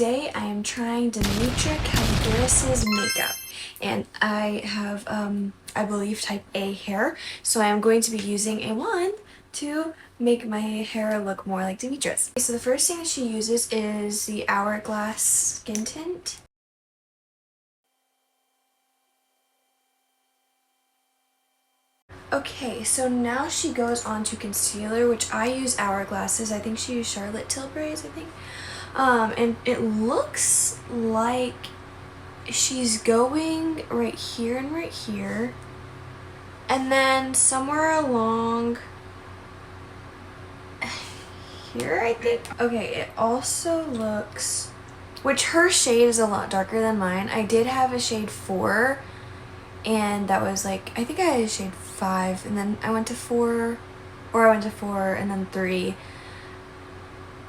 Today I am trying Demitra Kalogeras' makeup, and I have, I believe, type A hair, so I am going to be using a wand to make my hair look more like Demitra's. So the first thing she uses is the Hourglass Skin Tint. Okay, so now she goes on to concealer, which I use Hourglasses. I think she used Charlotte Tilbury's, I think. And it looks like she's going right here and right here, and then somewhere along here, I think. Okay, it also looks, which her shade is a lot darker than mine. I did have a shade 4, and that was like, I think I had a shade 5, and then I went to 4, or I went to 4 and then 3.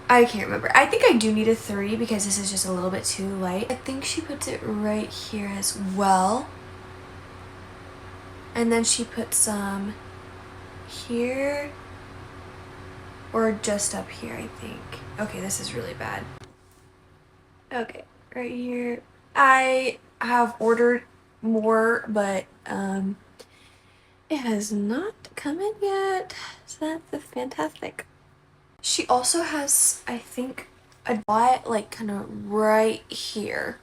I can't remember. I think I do need a 3 because this is just a little bit too light. I think she puts it right here as well. And then she puts some here or just up here, I think. Okay, this is really bad. Okay, right here. I have ordered more, but it has not come in yet. So that's fantastic. She also has, I think, a dot like kind of right here.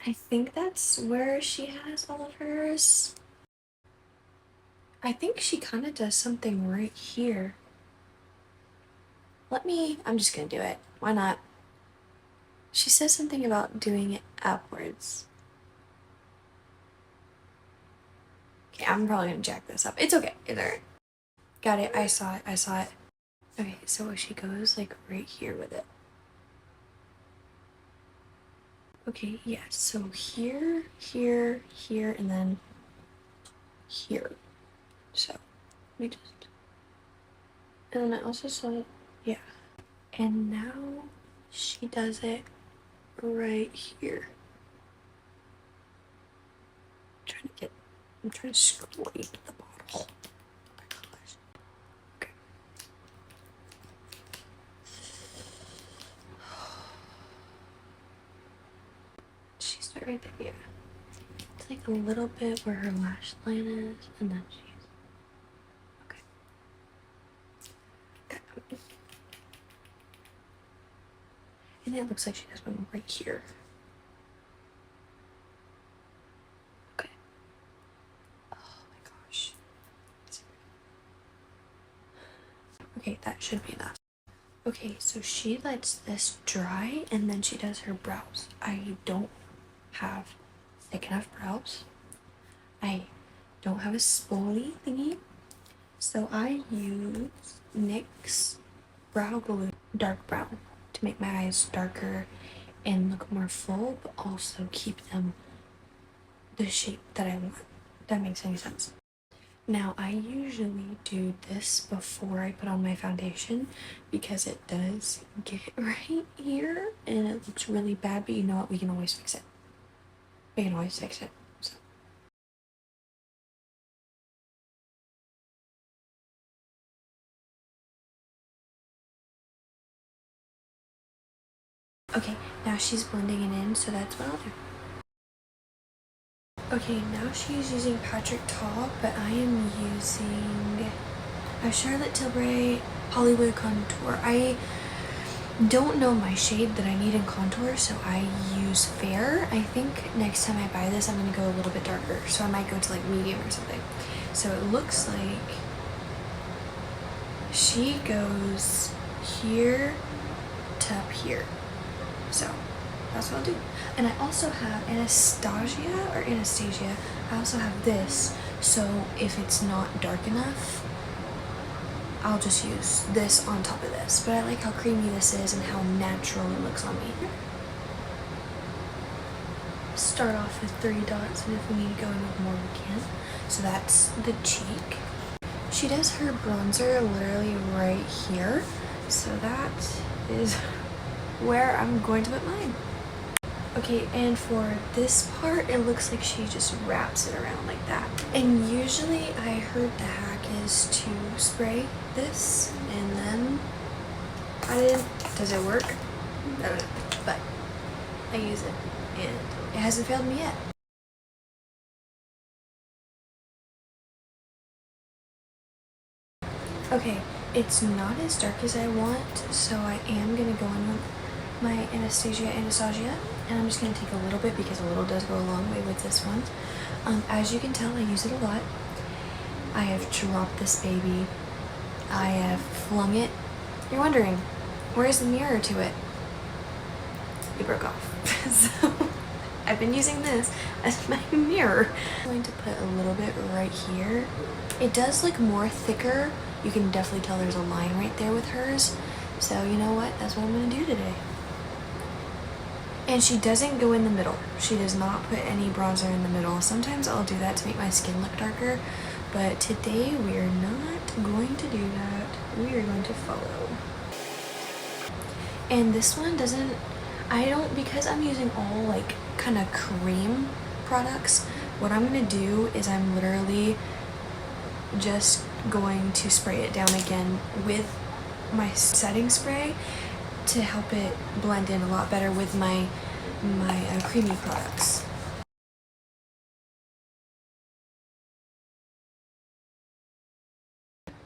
I think that's where she has all of hers. I think she kind of does something right here. I'm just gonna do it. Why not? She says something about doing it upwards. Okay, I'm probably gonna jack this up. It's okay. It's alright. Got it. I saw it. I saw it. Okay, so she goes like right here with it. Okay, yeah, so here, here, here, and then here. So, let me just, and then I also saw it, yeah. And now she does it right here. I'm trying to scrape the bottle. Oh my gosh. Okay. She's right there, yeah. It's like a little bit where her lash line is, and then she's, okay. And it looks like she has one right here. Okay. Oh my gosh. Okay, that should be enough. Okay, so she lets this dry and then she does her brows. I don't have thick enough brows. I don't have a spoolie thingy. So I use NYX brow glue, dark brown, to make my eyes darker and look more full, but also keep them the shape that I want. If that makes any sense. Now, I usually do this before I put on my foundation because it does get right here and it looks really bad, but you know what? We can always fix it. We can always fix it. So. Okay, now she's blending it in, so that's what I'll do. Okay, now she's using Patrick Ta, but I am using a Charlotte Tilbury Hollywood Contour. I don't know my shade that I need in contour, so I use fair. I think next time I buy this, I'm gonna go a little bit darker, so I might go to like medium or something. So it looks like she goes here to up here. So that's what I'll do. And I also have Anastasia, I also have this, so if it's not dark enough, I'll just use this on top of this. But I like how creamy this is and how natural it looks on me. Start off with 3 dots, and if we need to go in with more, we can. So that's the cheek. She does her bronzer literally right here, so that is where I'm going to put mine. Okay, and for this part, it looks like she just wraps it around like that. And usually I heard the hack is to spray this and then I didn't. Does it work? I don't know, but I use it and it hasn't failed me yet. Okay, it's not as dark as I want, so I am gonna go in with my Anastasia, and I'm just gonna take a little bit because a little does go a long way with this one. As you can tell, I use it a lot. I have dropped this baby. I have flung it. You're wondering, where's the mirror to it? It broke off. So I've been using this as my mirror. I'm going to put a little bit right here. It does look more thicker. You can definitely tell there's a line right there with hers. So you know what? That's what I'm gonna do today. And she doesn't go in the middle. She does not put any bronzer in the middle. Sometimes I'll do that to make my skin look darker, but today we are not going to do that. We are going to follow. And this one doesn't, because I'm using all like kind of cream products, what I'm gonna do is I'm literally just going to spray it down again with my setting spray to help it blend in a lot better with my creamy products.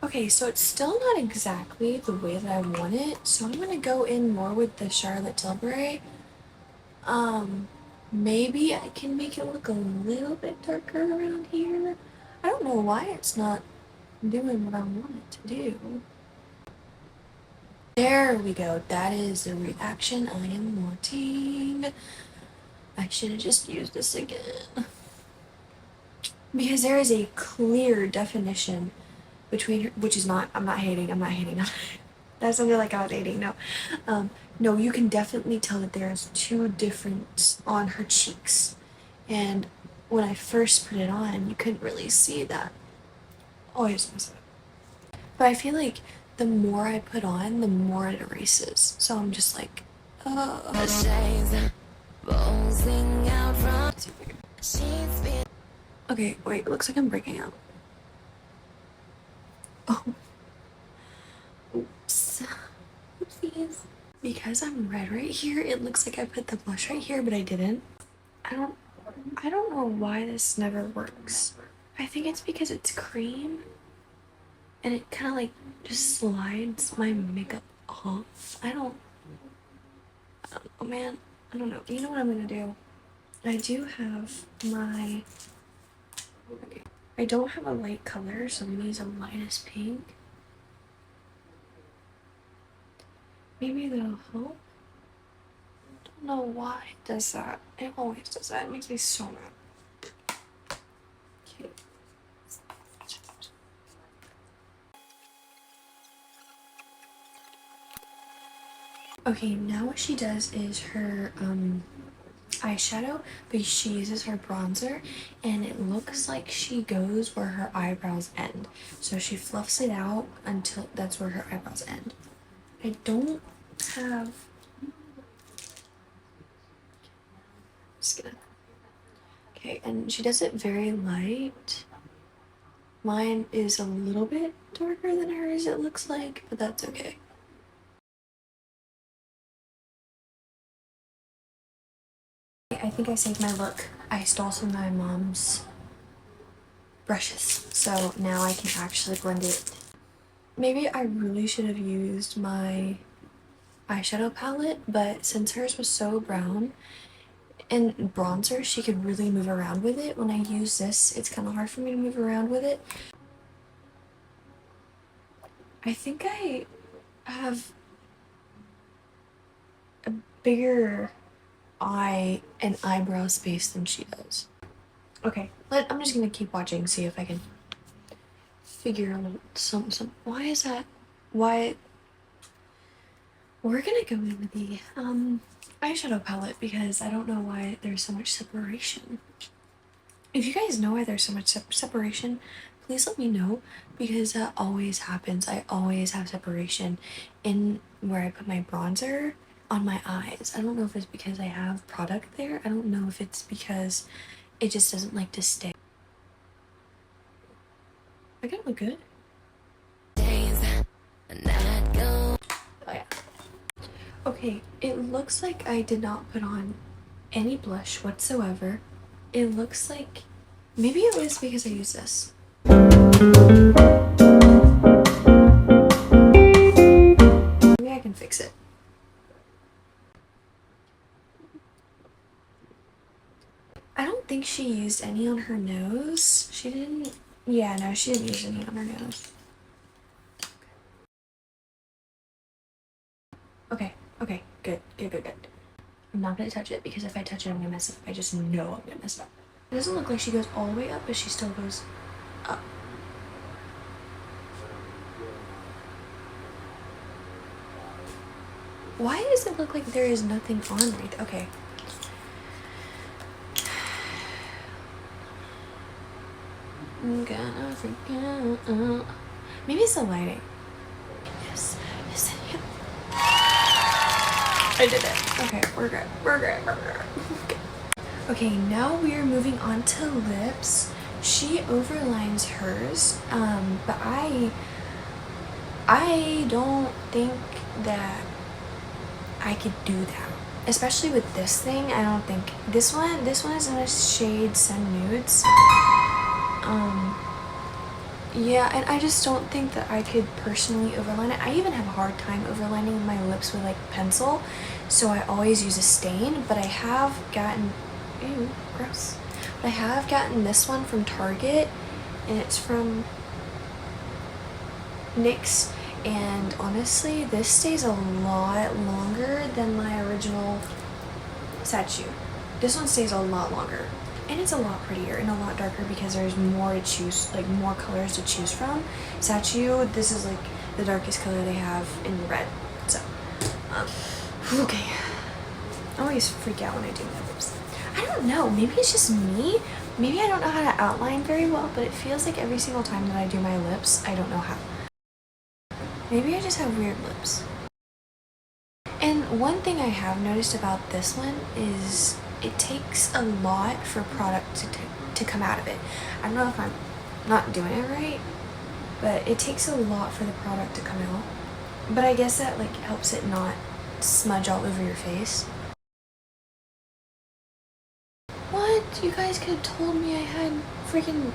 Okay, so it's still not exactly the way that I want it, so I'm gonna go in more with the Charlotte Tilbury. Maybe I can make it look a little bit darker around here. I don't know why it's not doing what I want it to do. There we go. That is the reaction I am wanting. I should have just used this again. Because there is a clear definition between her, which is not, I'm not hating. That sounded like I was hating, no. No, you can definitely tell that there's two difference on her cheeks. And when I first put it on, you couldn't really see that. Oh, I just messed it up. But I feel like the more I put on, the more it erases. So I'm just like, okay, wait, it looks like I'm breaking out. Oh. Oops. Oopsies. Because I'm red right here, it looks like I put the blush right here, but I didn't. I don't know why this never works. I think it's because it's cream and it kind of like just slides my makeup off. I don't know, man. I don't know. You know what I'm gonna do? I do have my, okay. I don't have a light color, so I'm gonna use a lightest pink. Maybe that'll help. Don't know why it does that. It always does that. It makes me so mad. Okay. Okay, now what she does is her eyeshadow, but she uses her bronzer and it looks like she goes where her eyebrows end. So she fluffs it out until that's where her eyebrows end. I don't have, just gonna, okay, and she does it very light. Mine is a little bit darker than hers, it looks like, but that's okay. I think I saved my look. I stole some of my mom's brushes, so now I can actually blend it. Maybe I really should have used my eyeshadow palette, but since hers was so brown and bronzer, she could really move around with it. When I use this, it's kind of hard for me to move around with it. I think I have a bigger eye and eyebrow space than she does. Okay, I'm just gonna keep watching, see if I can figure out some, why is that, why, we're gonna go in with the eyeshadow palette because I don't know why there's so much separation. If you guys know why there's so much separation, please let me know because that always happens. I always have separation in where I put my bronzer on my eyes. I don't know if it's because I have product there. I don't know if it's because it just doesn't like to stay. I gotta look good. Oh yeah. Okay, it looks like I did not put on any blush whatsoever. It looks like maybe it was because I used this. Maybe I can fix it. I don't think she used any on her nose. She didn't. Yeah, no, she didn't use any on her nose. Okay, okay, good. I'm not gonna touch it because if I touch it, I'm gonna mess it up. I just know I'm gonna mess it up. It doesn't look like she goes all the way up, but she still goes up. Why does it look like there is nothing on right there? Okay. I'm gonna freak out. Maybe it's the lighting. Yes. I did it. Okay, we're good. Okay. Okay, now we are moving on to lips. She overlines hers, but I don't think that I could do that. Especially with this thing, I don't think this one is in a shade Sun Nudes. Yeah, and I just don't think that I could personally overline it. I even have a hard time overlining my lips with like pencil, so I always use a stain, but I have gotten, ew, gross. But I have gotten this one from Target, and it's from NYX, and honestly, this stays a lot longer than my original Sachu. This one stays a lot longer. And it's a lot prettier and a lot darker because there's more to choose, like more colors to choose from. Sachu, this is like the darkest color they have in red. So, okay. I always freak out when I do my lips. I don't know, maybe it's just me. Maybe I don't know how to outline very well, but it feels like every single time that I do my lips, I don't know how. Maybe I just have weird lips. And one thing I have noticed about this one is it takes a lot for product to come out of it. I don't know if I'm not doing it right, but it takes a lot for the product to come out. But I guess that like helps it not smudge all over your face. What? You guys could have told me I had freaking...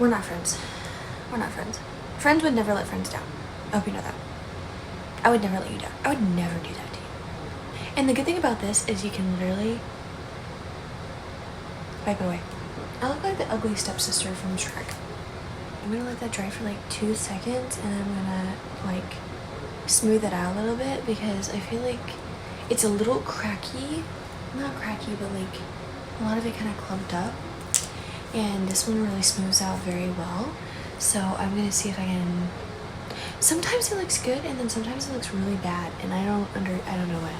We're not friends. We're not friends. Friends would never let friends down. I hope you know that. I would never let you down. I would never do that to you. And the good thing about this is you can literally wipe it away. I look like the ugly stepsister from Shrek. I'm gonna let that dry for like 2 seconds, and I'm gonna like smooth it out a little bit because I feel like it's a little cracky. Not cracky, but like a lot of it kind of clumped up. And this one really smooths out very well. So I'm gonna see if I can... Sometimes it looks good, and then sometimes it looks really bad, and I don't know why.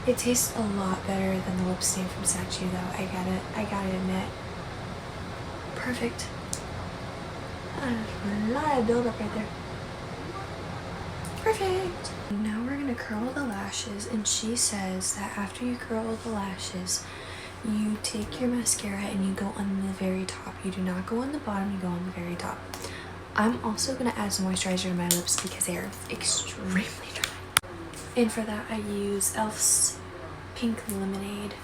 It tastes a lot better than the lip stain from Sachi though. I gotta admit. Perfect. A lot of build up right there. Perfect. Now we're gonna curl the lashes, and she says that after you curl the lashes, you take your mascara and you go on the very top. You do not go on the bottom, you go on the very top. I'm also going to add some moisturizer to my lips because they are extremely dry. And for that I use e.l.f.'s Pink Lemonade.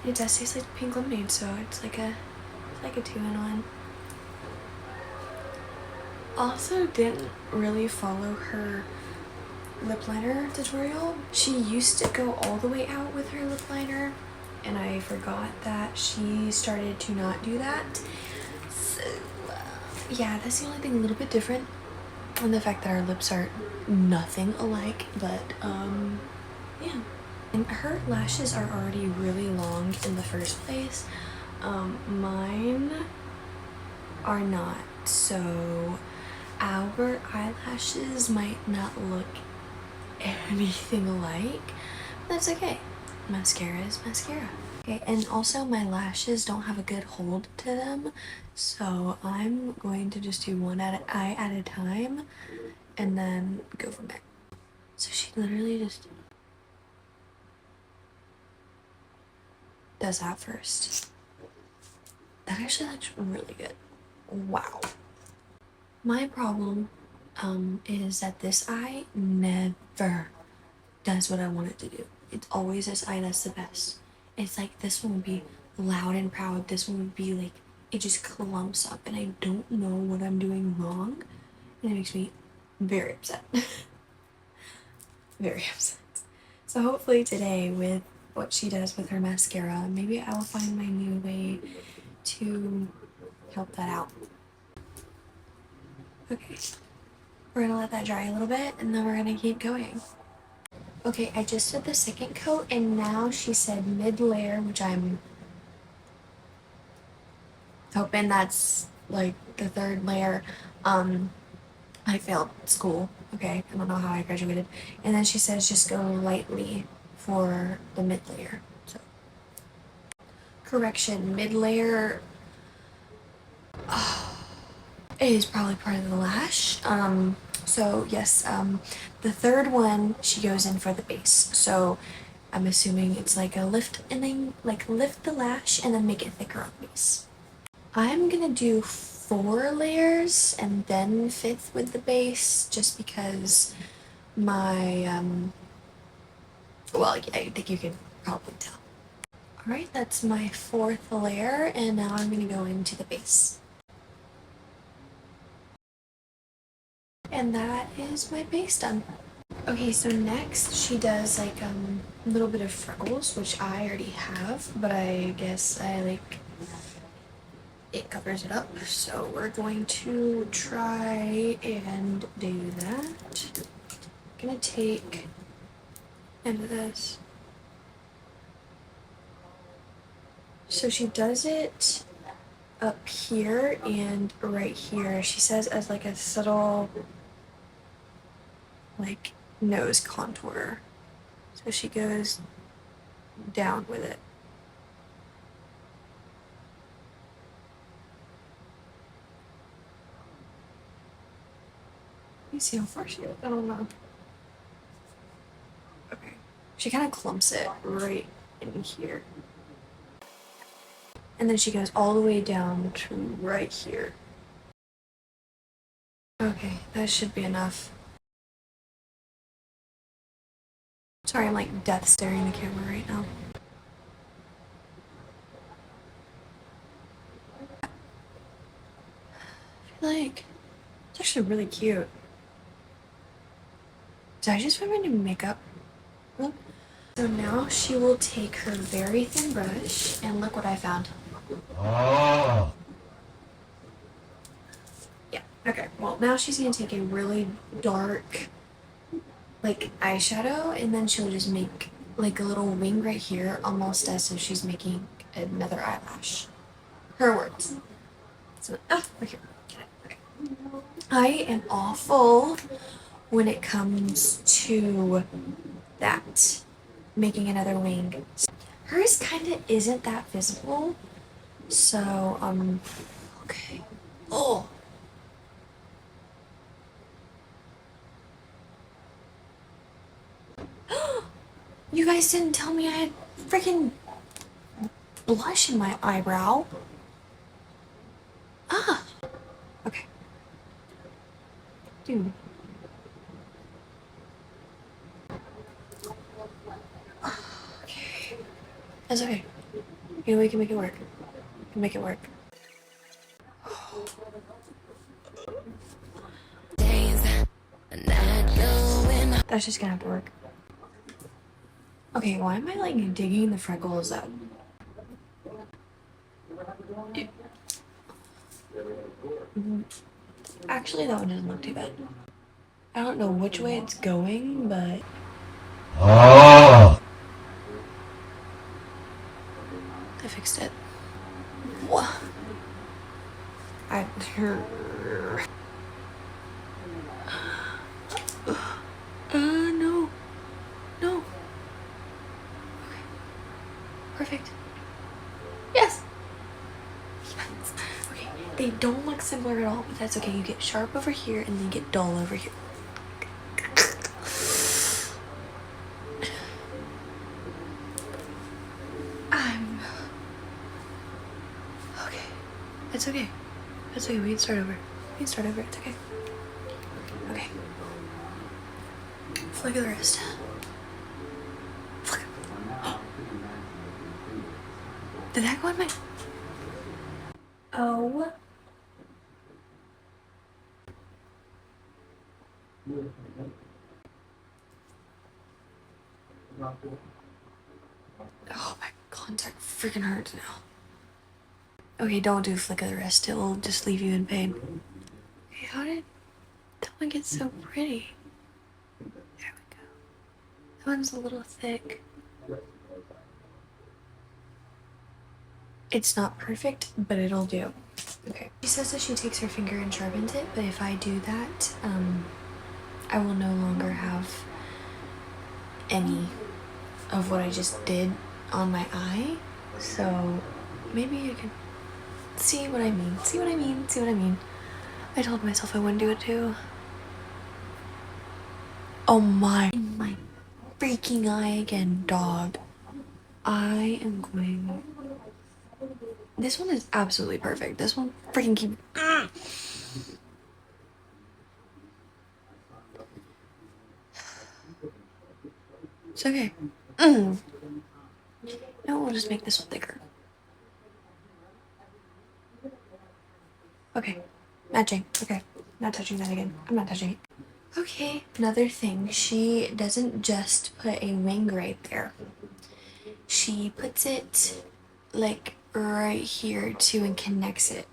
It does taste like pink lemonade, so it's like a 2-in-1. Also didn't really follow her lip liner tutorial. She used to go all the way out with her lip liner, and I forgot that she started to not do that. So yeah, that's the only thing a little bit different, and the fact that our lips are nothing alike. But yeah, and her lashes are already really long in the first place. Mine are not, so our eyelashes might not look anything alike. That's okay. Mascara is mascara. Okay, and also my lashes don't have a good hold to them, so I'm going to just do one eye at a time and then go from there. So she literally just does that first. That actually looks really good. Wow. My problem is that this eye never does what I want it to do. It's always this eye that's the best. It's like this one would be loud and proud. This one would be like, it just clumps up and I don't know what I'm doing wrong. And it makes me very upset. Very upset. So hopefully today with what she does with her mascara, maybe I will find my new way to help that out. Okay, we're gonna let that dry a little bit and then we're gonna keep going. Okay, I just did the second coat and now she said mid-layer, which I'm hoping that's like the third layer. I failed school, okay? I don't know how I graduated. And then she says just go lightly for the mid-layer. So, correction, mid-layer is probably part of the lash. So yes, the third one she goes in for the base. So I'm assuming it's like a lift and then like lift the lash and then make it thicker on base. I'm gonna do 4 layers and then 5th with the base just because my well, yeah, I think you can probably tell. Alright, that's my 4th layer and now I'm gonna go into the base. And that is my base done. Okay, so next she does like a little bit of freckles, which I already have, but I guess I like it covers it up. So we're going to try and do that. I'm gonna take into this. So she does it up here and right here. She says as like a subtle like nose contour. So she goes down with it. Let me see how far she goes. I don't know. Okay. She kind of clumps it right in here. And then she goes all the way down to right here. Okay, that should be enough. Sorry, I'm like death staring the camera right now. I feel like it's actually really cute. Did I just find my new makeup look? So now she will take her very thin brush and look what I found. Oh. Yeah, okay. Well, now she's gonna take a really dark like eyeshadow and then she'll just make like a little wing right here almost as if she's making another eyelash. Her words. So, right here. Okay. I am awful when it comes to that. Making another wing. Hers kind of isn't that visible. So, okay. Oh. You guys didn't tell me I had freaking blush in my eyebrow. Ah. Okay. Dude. Okay. That's okay. You know, we can make it work. We can make it work. That's just gonna have to work. Okay, why am I like digging the freckles up? Actually, that one doesn't look too bad. I don't know which way it's going, but... Oh. I fixed it. What? No. No. Okay. Perfect. They don't look similar at all, but that's okay. You get sharp over here and then you get dull over here. I'm okay. It's okay. It's okay. We can start over. We can start over. It's okay. Okay. Flick of the wrist. Flick. Did that go on my... Oh. Oh, my contact freaking hurts now. Okay, don't do flick of the wrist. It will just leave you in pain. Okay, how did that one get so pretty? There we go. That one's a little thick. It's not perfect, but it'll do. Okay. She says that she takes her finger and sharpens it, but if I do that, I will no longer have any of what I just did on my eye. So maybe you can see what I mean. See what I mean? See what I mean? I told myself I wouldn't do it too. Oh my freaking eye again, dog. I am going... This one is absolutely perfect. This one freaking keep... It's okay. Now we'll just make this one thicker. Okay. Matching. Okay. Not touching that again. I'm not touching it. Okay. Another thing. She doesn't just put a wing right there. She puts it like right here too and connects it.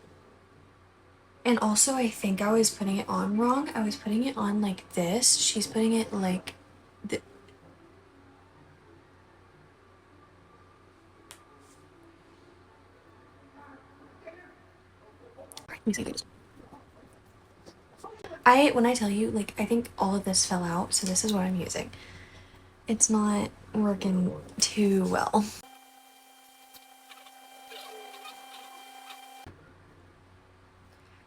And also I think I was putting it on wrong. I was putting it on like this. She's putting it like the... When I tell you, like, I think all of this fell out, so this is what I'm using. It's not working too well.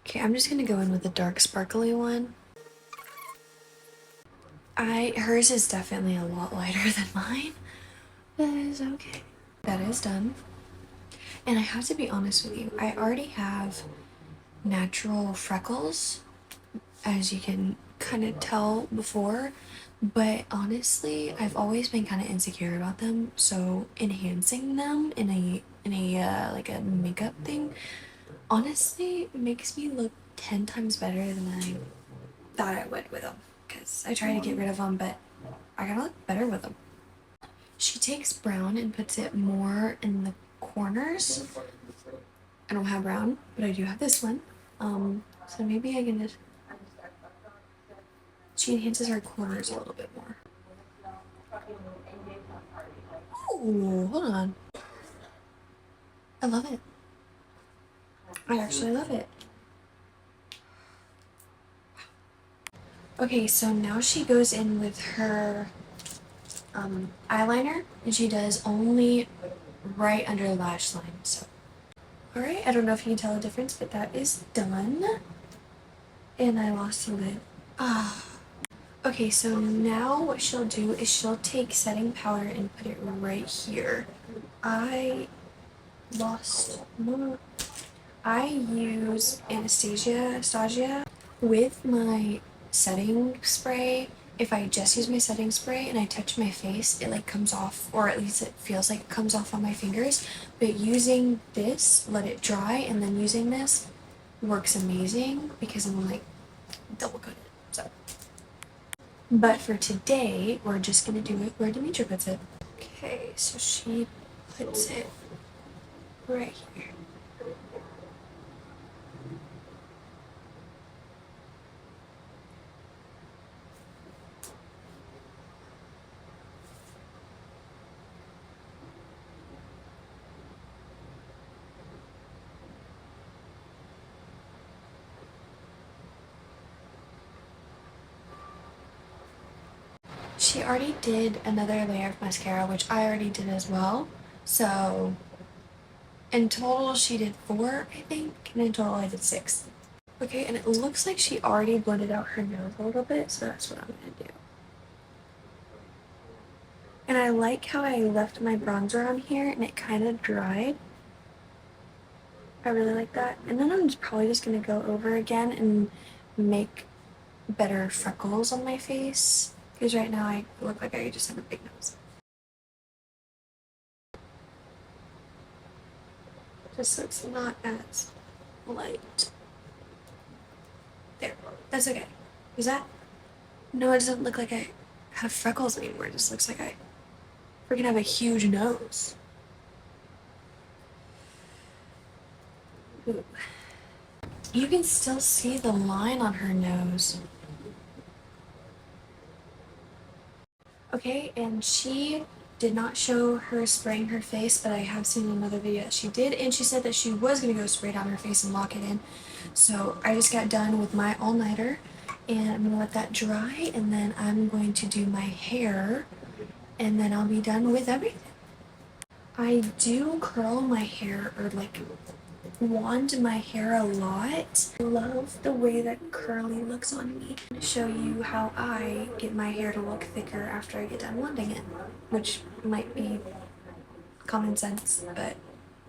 Okay, I'm just gonna go in with the dark sparkly one. Hers is definitely a lot lighter than mine. That is okay. That is done. And I have to be honest with you, I already have natural freckles, as you can kind of tell before, but honestly, I've always been kind of insecure about them, so enhancing them in a like a makeup thing honestly makes me look 10 times better than I thought I would with them, because I try to get rid of them, but I gotta look better with them. She takes brown and puts it more in the corners. I don't have brown, but I do have this one. So maybe I can just... She enhances her corners a little bit more. Oh, hold on. I love it. I actually love it. Okay, so now she goes in with her eyeliner, and she does only right under the lash line. So, all right, I don't know if you can tell the difference, but that is done. And I lost a lid. Okay, so now what she'll do is she'll take setting powder and put it right here. I use Anastasia with my setting spray. If I just use my setting spray and I touch my face, it like comes off, or at least it feels like it comes off on my fingers. But using this, let it dry, and then using this works amazing because I'm like double coated. So, but for today, we're just gonna do it where Demitra puts it. Okay, so she puts it right here. She already did another layer of mascara, which I already did as well. So In total, she did 4, I think, and in total I did 6. Okay, and it looks like she already blended out her nose a little bit, so that's what I'm gonna do. And I like how I left my bronzer on here and it kind of dried. I really like that. And then I'm probably just gonna go over again and make better freckles on my face, because right now I look like I just have a big nose. Just so it's not as light. There, that's okay. Is that? No, it doesn't look like I have freckles anymore. It just looks like I freaking have a huge nose. Ooh. You can still see the line on her nose. Okay, and she did not show her spraying her face, but I have seen another video that she did, and she said that she was gonna go spray down her face and lock it in. So I just got done with my all-nighter, and I'm gonna let that dry, and then I'm going to do my hair, and then I'll be done with everything. I do curl my hair, or like wand my hair a lot. I love the way that curly looks on me. I'm gonna show you how I get my hair to look thicker after I get done wanding it, which might be common sense, but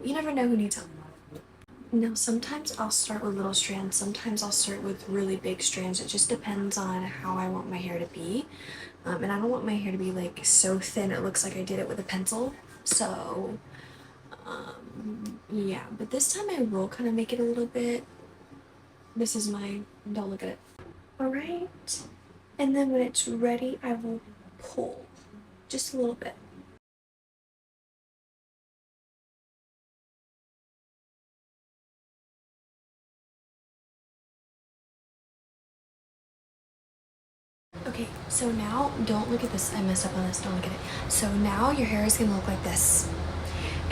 you never know who needs help. Now, sometimes I'll start with little strands, sometimes I'll start with really big strands. It just depends on how I want my hair to be. And I don't want my hair to be like so thin it looks like I did it with a pencil. So, yeah, but this time I will kind of make it a little bit. This is my, don't look at it. Alright, and then when it's ready, I will pull just a little bit. Okay, so now, don't look at this, I messed up on this, don't look at it. So now your hair is gonna look like this.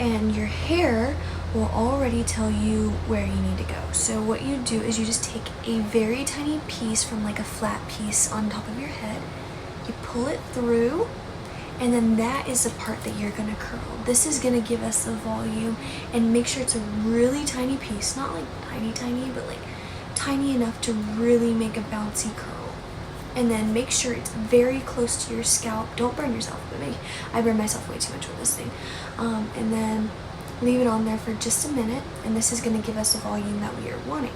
And your hair will already tell you where you need to go. So what you do is you just take a very tiny piece from like a flat piece on top of your head, you pull it through, and then that is the part that you're gonna curl. This is gonna give us the volume, and make sure it's a really tiny piece, not like tiny, but like tiny enough to really make a bouncy curl. And then make sure it's very close to your scalp. Don't burn yourself, but I burn myself way too much with this thing. And then leave it on there for just a minute, and this is gonna give us the volume that we are wanting.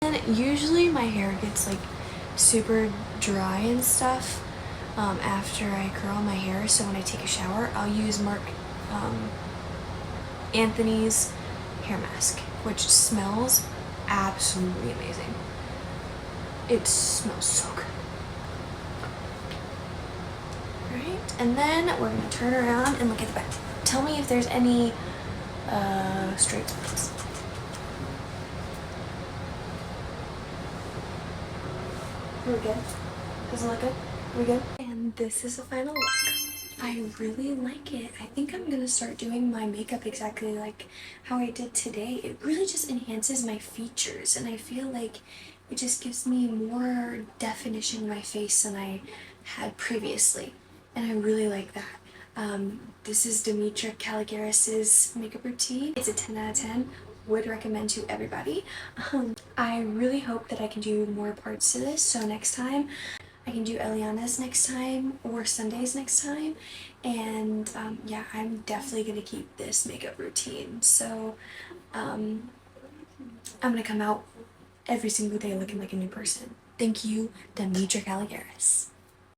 And usually my hair gets like super dry and stuff after I curl my hair, so when I take a shower, I'll use Mark Anthony's hair mask, which smells absolutely amazing. It smells so good. Right, and then we're gonna turn around and look at the back. Tell me if there's any straight spots. Are we good? Does it look good? Are we good? And this is the final look. I really like it. I think I'm gonna start doing my makeup exactly like how I did today. It really just enhances my features, and I feel like it just gives me more definition in my face than I had previously, and I really like that. This is Demitra Kalogeras' makeup routine. It's a 10 out of 10. Would recommend to everybody. I really hope that I can do more parts to this, so next time I can do Eliana's next time or Sunday's next time, and yeah, I'm definitely gonna keep this makeup routine. So I'm gonna come out every single day looking like a new person. Thank you, Demitra Kalogeras.